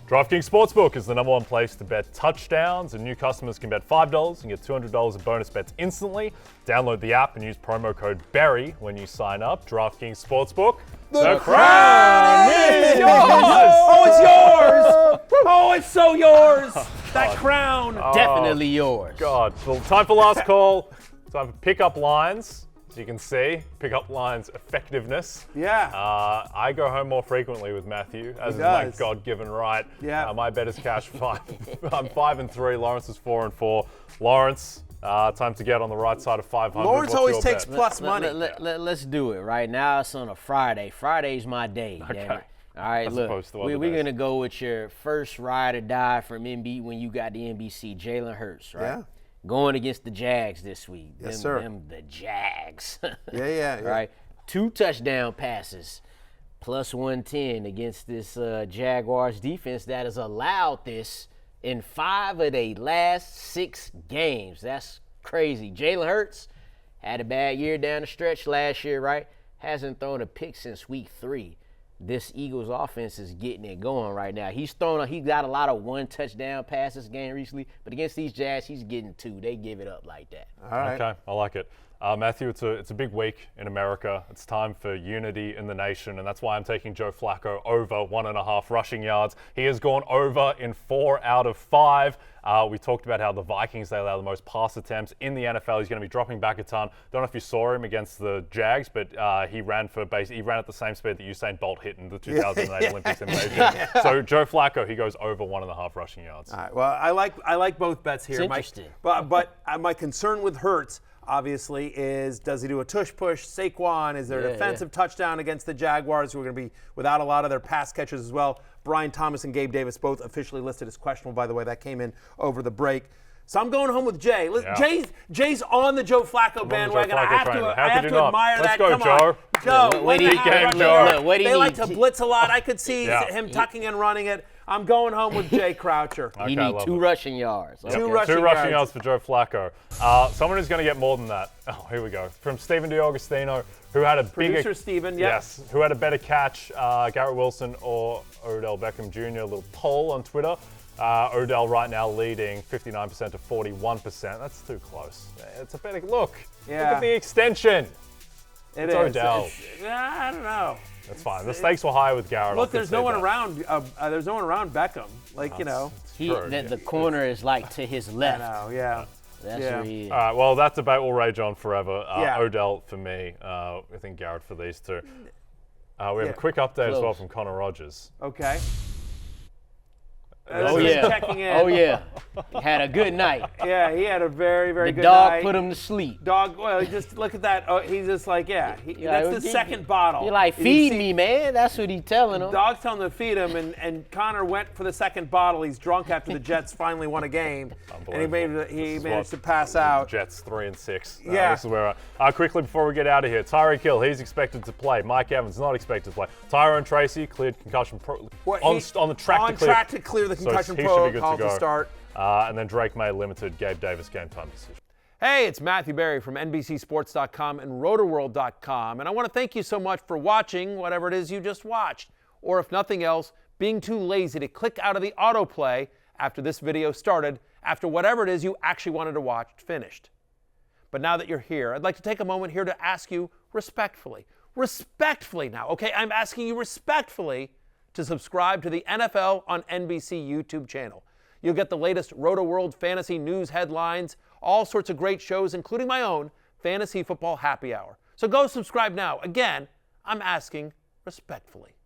DraftKings Sportsbook is the #1 place to bet touchdowns, and new customers can bet $5 and get $200 in bonus bets instantly. Download the app and use promo code BERRY when you sign up. DraftKings Sportsbook. The crown is yours! Oh, it's yours! Oh, it's so yours! That crown. Definitely yours. God. Well, time for last call. Time for pickup lines. As you can see, pickup lines effectiveness. Yeah. I go home more frequently with Matthew, as is my God-given right. Yeah. My bet is cash 5. I'm 5-3. Lawrence is 4-4. Lawrence, time to get on the right side of 500. Lawrence What's always your takes bet? plus money. Let's do it right now. It's on a Friday. Friday's my day. Okay. Damn it. All right, As look, opposed to other we're days. going to go with your first ride or die from NB when you got the NBC, Jalen Hurts, right? Yeah. Going against the Jags this week. Yes, sir. Them the Jags. Yeah. Right? 2 touchdown passes, plus 110 against this Jaguars defense that has allowed this in 5 of their last 6 games. That's crazy. Jalen Hurts had a bad year down the stretch last year, right? Hasn't thrown a pick since week 3. This Eagles offense is getting it going right now. He got a lot of 1 touchdown passes game recently, but against these Jazz, he's getting 2. They give it up like that. All right. Okay, I like it. Matthew, it's a big week in America. It's time for unity in the nation, and that's why I'm taking Joe Flacco over 1.5 rushing yards. He has gone over in 4 out of 5. We talked about how the Vikings, they allow the most pass attempts in the NFL. He's going to be dropping back a ton. Don't know if you saw him against the Jags, but he ran at the same speed that Usain Bolt hit in the 2008 Olympics in Beijing. So Joe Flacco, he goes over 1.5 rushing yards. All right. Well, I like both bets here. It's interesting. But my concern with Hurts, obviously, is does he do a tush-push? Saquon, is there a defensive touchdown against the Jaguars, who are going to be without a lot of their pass catchers as well? Brian Thomas and Gabe Davis both officially listed as questionable, by the way. That came in over the break. So I'm going home with Jay. Jay's on the Joe Flacco bandwagon. I have to admire that. Let's go, Joe. Joe, They like to blitz a lot. I could see him tucking and running it. I'm going home with Jay Croucher. He needs 2 rushing yards. Okay. 2 rushing yards for Joe Flacco. Someone who's going to get more than that. Oh, here we go. From Stephen DiAugustino, who had a Producer Stephen, yes, who had a better catch, Garrett Wilson or Odell Beckham Jr. A little poll on Twitter. Odell right now leading 59% to 41%. That's too close. It's a better look. Yeah. Look at the extension. It's Odell. I don't know. That's fine. The stakes were higher with Garrett. Look, there's no one around. There's no one around Beckham. The corner is like to his left. I know. Yeah. That's where he is. All right, well, that debate will rage on forever. Odell for me. I think Garrett for these 2. We have a quick update as well from Connor Rogers. Okay. Checking in. Oh, yeah. He had a good night. Yeah, he had a very, very good night. The night. dog put him to sleep. Well, just look at that. Oh, he's just like, that's the second bottle. You're like, feed me, man. That's what he's telling him. Dog's telling him to feed him, and Connor went for the second bottle. He's drunk after the Jets finally won a game. And he managed to pass out. Jets 3-6. Yeah. This is where quickly before we get out of here, Tyreek Hill, he's expected to play. Mike Evans not expected to play. Tyrone Tracy cleared concussion on the track to clear the concussion he protocol should be good to go. start. And then Drake May limited Gabe Davis game time decision. Hey, it's Matthew Berry from NBCSports.com and RotoWorld.com, and I want to thank you so much for watching whatever it is you just watched, or if nothing else, being too lazy to click out of the autoplay after this video started, after whatever it is you actually wanted to watch finished. But now that you're here, I'd like to take a moment here to ask you respectfully now, okay? I'm asking you respectfully to subscribe to the NFL on NBC YouTube channel. You'll get the latest RotoWorld fantasy news headlines, all sorts of great shows, including my own Fantasy Football Happy Hour. So go subscribe now. Again, I'm asking respectfully.